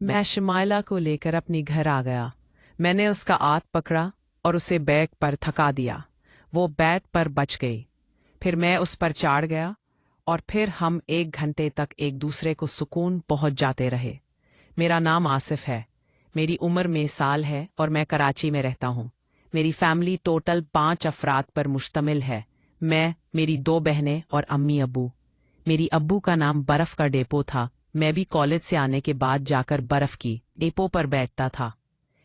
मैं शमाइला को लेकर अपने घर आ गया। मैंने उसका हाथ पकड़ा और उसे बैग पर थका दिया। वो बैग पर बच गई। फिर मैं उस पर चढ़ गया और फिर हम 1 घंटे तक एक दूसरे को सुकून पहुंच जाते रहे। मेरा नाम आसिफ है। मेरी उम्र में साल है और मैं कराची में रहता हूँ। मेरी फैमिली टोटल 5 अफराद पर मुश्तमिल है। मैं, मेरी 2 बहनें और अम्मी अब्बू। मेरी अब्बू का नाम बर्फ का डेपो था। मैं भी कॉलेज से आने के बाद जाकर बर्फ की डेपो पर बैठता था।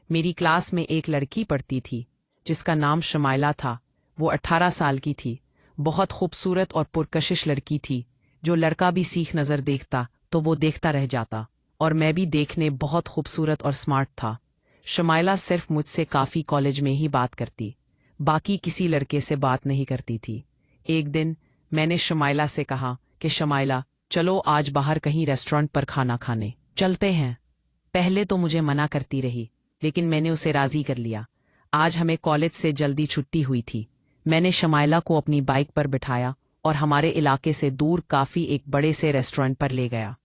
मेरी क्लास में एक लड़की पढ़ती थी जिसका नाम शमाइला था। वो 18 साल की थी। बहुत खूबसूरत और पुरकशिश लड़की थी। जो लड़का भी सीख नज़र देखता तो वो देखता रह जाता। और मैं भी देखने बहुत खूबसूरत और स्मार्ट था। शमाइला सिर्फ मुझसे काफ़ी कॉलेज में ही बात करती, बाकी किसी लड़के से बात नहीं करती थी। एक दिन मैंने शमाइला से कहा कि शमाइला, चलो आज बाहर कहीं रेस्टोरेंट पर खाना खाने चलते हैं। पहले तो मुझे मना करती रही, लेकिन मैंने उसे राजी कर लिया। आज हमें कॉलेज से जल्दी छुट्टी हुई थी। मैंने शमाइला को अपनी बाइक पर बिठाया और हमारे इलाके से दूर काफ़ी एक बड़े से रेस्टोरेंट पर ले गया।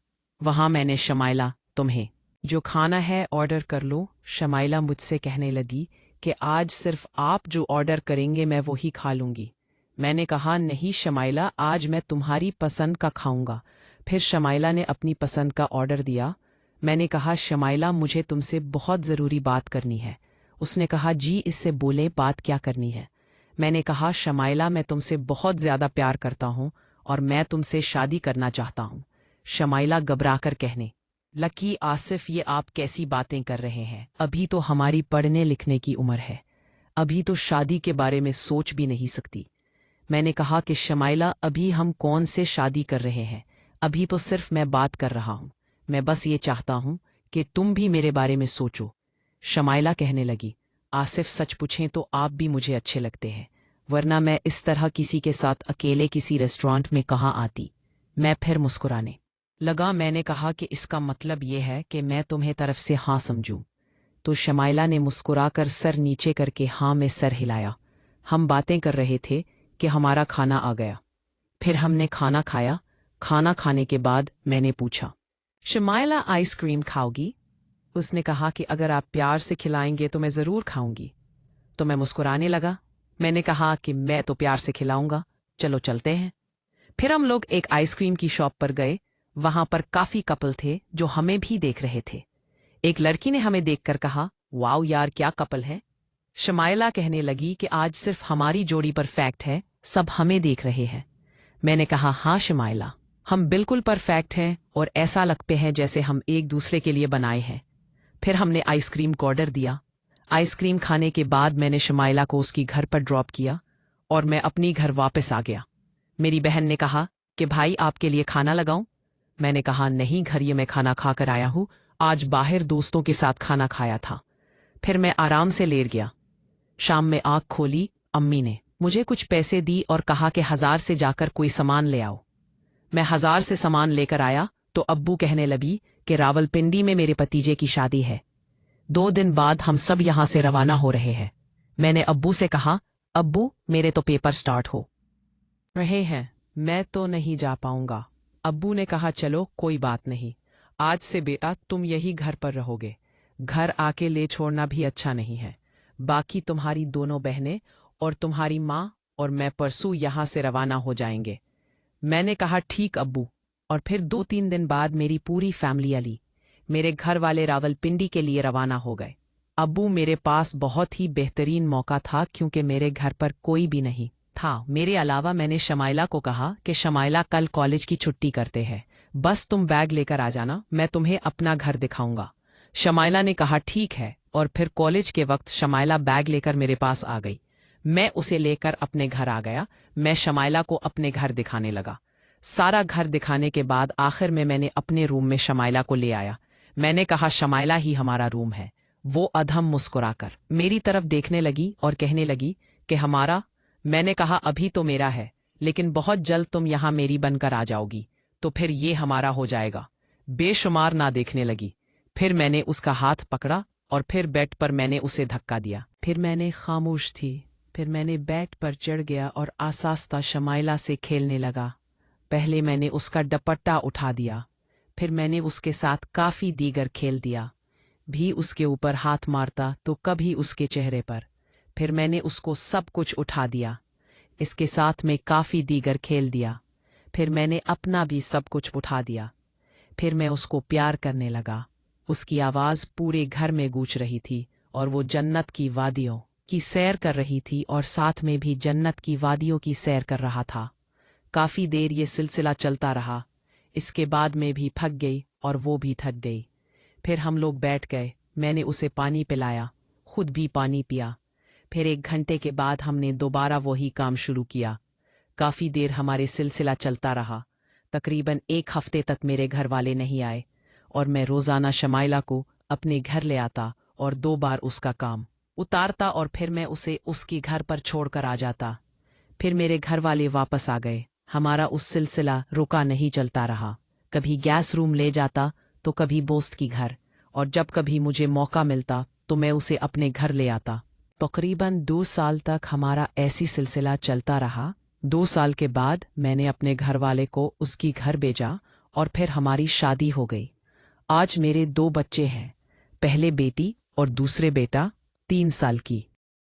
वहाँ मैंने शमाइला, तुम्हें जो खाना है ऑर्डर कर लो। शमाइला मुझसे कहने लगी कि आज सिर्फ आप जो ऑर्डर करेंगे मैं वही खा लूँगी। मैंने कहा, नहीं शमाइला, आज मैं तुम्हारी पसंद का खाऊंगा। फिर शमाइला ने अपनी पसंद का ऑर्डर दिया। मैंने कहा, शमाइला, मुझे तुमसे बहुत ज़रूरी बात करनी है। उसने कहा, जी इससे बोले, बात क्या करनी है। मैंने कहा, शमाइला, मैं तुमसे बहुत ज़्यादा प्यार करता हूँ और मैं तुमसे शादी करना चाहता हूँ। शमाइला घबराकर कहने लकी, आसिफ, ये आप कैसी बातें कर रहे हैं? अभी तो हमारी पढ़ने लिखने की उम्र है। अभी तो शादी के बारे में सोच भी नहीं सकती। मैंने कहा कि शमाइला, अभी हम कौन से शादी कर रहे हैं? अभी तो सिर्फ मैं बात कर रहा हूँ। मैं बस ये चाहता हूँ कि तुम भी मेरे बारे में सोचो। शमाइला कहने लगी, आसिफ, सच पूछें तो आप भी मुझे अच्छे लगते हैं, वरना मैं इस तरह किसी के साथ अकेले किसी रेस्टोरेंट में कहाँ आती। मैं फिर मुस्कुराने लगा। मैंने कहा कि इसका मतलब ये है कि मैं तुम्हें तरफ से हाँ समझूं। तो शमाइला ने मुस्कुराकर सर नीचे करके हाँ में सर हिलाया। हम बातें कर रहे थे कि हमारा खाना आ गया। फिर हमने खाना खाया। खाना खाने के बाद मैंने पूछा, शमाइला, आइसक्रीम खाओगी? उसने कहा कि अगर आप प्यार से खिलाएंगे तो मैं ज़रूर खाऊंगी। तो मैं मुस्कुराने लगा। मैंने कहा कि मैं तो प्यार से खिलाऊंगा, चलो चलते हैं। फिर हम लोग एक आइसक्रीम की शॉप पर गए। वहां पर काफ़ी कपल थे जो हमें भी देख रहे थे। एक लड़की ने हमें देखकर कहा, वाओ यार, क्या कपल है। शमाइला कहने लगी कि आज सिर्फ हमारी जोड़ी परफेक्ट है, सब हमें देख रहे हैं। मैंने कहा, हाँ शमाइला, हम बिल्कुल परफेक्ट हैं और ऐसा लगते हैं जैसे हम एक दूसरे के लिए बनाए हैं। फिर हमने आइसक्रीम को ऑर्डर दिया। आइसक्रीम खाने के बाद मैंने शमाइला को उसकी घर पर ड्रॉप किया और मैं अपनी घर वापस आ गया। मेरी बहन ने कहा कि भाई, आपके लिए खाना लगाऊं? मैंने कहा, नहीं, घर ये मैं खाना खा कर आया हूँ। आज बाहर दोस्तों के साथ खाना खाया था। फिर मैं आराम से लेट गया। शाम में आँख खोली। अम्मी ने मुझे कुछ पैसे दी और कहा कि 1000 से जाकर कोई सामान ले आओ। मैं 1000 से सामान लेकर आया तो अब्बू कहने लगी कि रावलपिंडी में मेरे भतीजे की शादी है। 2 दिन बाद हम सब यहाँ से रवाना हो रहे हैं। मैंने अब्बू से कहा, अब्बू, मेरे तो पेपर स्टार्ट हो रहे हैं, मैं तो नहीं जा पाऊंगा। अब्बू ने कहा, चलो कोई बात नहीं, आज से बेटा तुम यही घर पर रहोगे। घर आके ले छोड़ना भी अच्छा नहीं है। बाकी तुम्हारी दोनों बहनें और तुम्हारी माँ और मैं परसों यहाँ से रवाना हो जाएंगे। मैंने कहा, ठीक अब्बू। और फिर 2-3 दिन बाद मेरी पूरी फैमिली अली मेरे घर वाले रावलपिंडी के लिए रवाना हो गए। अब्बू, मेरे पास बहुत ही बेहतरीन मौका था क्योंकि मेरे घर पर कोई भी नहीं था मेरे अलावा। मैंने शमाइला को कहा कि शमाइला, कल कॉलेज की छुट्टी करते हैं, बस तुम बैग लेकर आ जाना, मैं तुम्हें अपना घर दिखाऊंगा। शमाइला ने कहा, ठीक है। और फिर कॉलेज के वक्त शमाइला बैग लेकर मेरे पास आ गई। मैं उसे लेकर अपने घर आ गया। मैं शमाइला को अपने घर दिखाने लगा। सारा घर दिखाने के बाद आखिर में मैंने अपने रूम में शमाइला को ले आया। मैंने कहा, शमाइला ही हमारा रूम है। वो अधम मुस्कुराकर मेरी तरफ देखने लगी और कहने लगी कि हमारा? मैंने कहा, अभी तो मेरा है, लेकिन बहुत जल्द तुम यहाँ मेरी बनकर आ जाओगी तो फिर ये हमारा हो जाएगा। बेशुमार ना देखने लगी। फिर मैंने उसका हाथ पकड़ा और फिर बेड पर मैंने उसे धक्का दिया। फिर मैंने खामोश थी। फिर मैंने बेड पर चढ़ गया और आसास्ता शमाइला से खेलने लगा। पहले मैंने उसका दुपट्टा उठा दिया, फिर मैंने उसके साथ काफ़ी दीगर खेल दिया, भी उसके ऊपर हाथ मारता तो कभी उसके चेहरे पर। फिर मैंने उसको सब कुछ उठा दिया, इसके साथ में काफ़ी दीगर खेल दिया। फिर मैंने अपना भी सब कुछ उठा दिया। फिर मैं उसको प्यार करने लगा। उसकी आवाज़ पूरे घर में गूंज रही थी और वो जन्नत की वादियों की सैर कर रही थी और साथ में भी जन्नत की वादियों की सैर कर रहा था। काफ़ी देर ये सिलसिला चलता रहा। इसके बाद मैं भी थक गई और वो भी थक गई। फिर हम लोग बैठ गए, मैंने उसे पानी पिलाया, खुद भी पानी पिया। फिर 1 घंटे के बाद हमने दोबारा वही काम शुरू किया। काफ़ी देर हमारे सिलसिला चलता रहा। तकरीबन 1 हफ्ते तक मेरे घर वाले नहीं आए और मैं रोज़ाना शमाइला को अपने घर ले आता और 2 बार उसका काम उतारता और फिर मैं उसे उसके घर पर छोड़कर आ जाता। फिर मेरे घर वाले वापस आ गए। हमारा उस सिलसिला रुका नहीं, चलता रहा। कभी गैस रूम ले जाता तो कभी दोस्त की घर, और जब कभी मुझे मौका मिलता तो मैं उसे अपने घर ले आता। तकरीबन 2 साल तक हमारा ऐसी सिलसिला चलता रहा। 2 साल के बाद मैंने अपने घर वाले को उसकी घर भेजा और फिर हमारी शादी हो गई। आज मेरे 2 बच्चे हैं, पहले बेटी और दूसरे बेटा 3 साल की।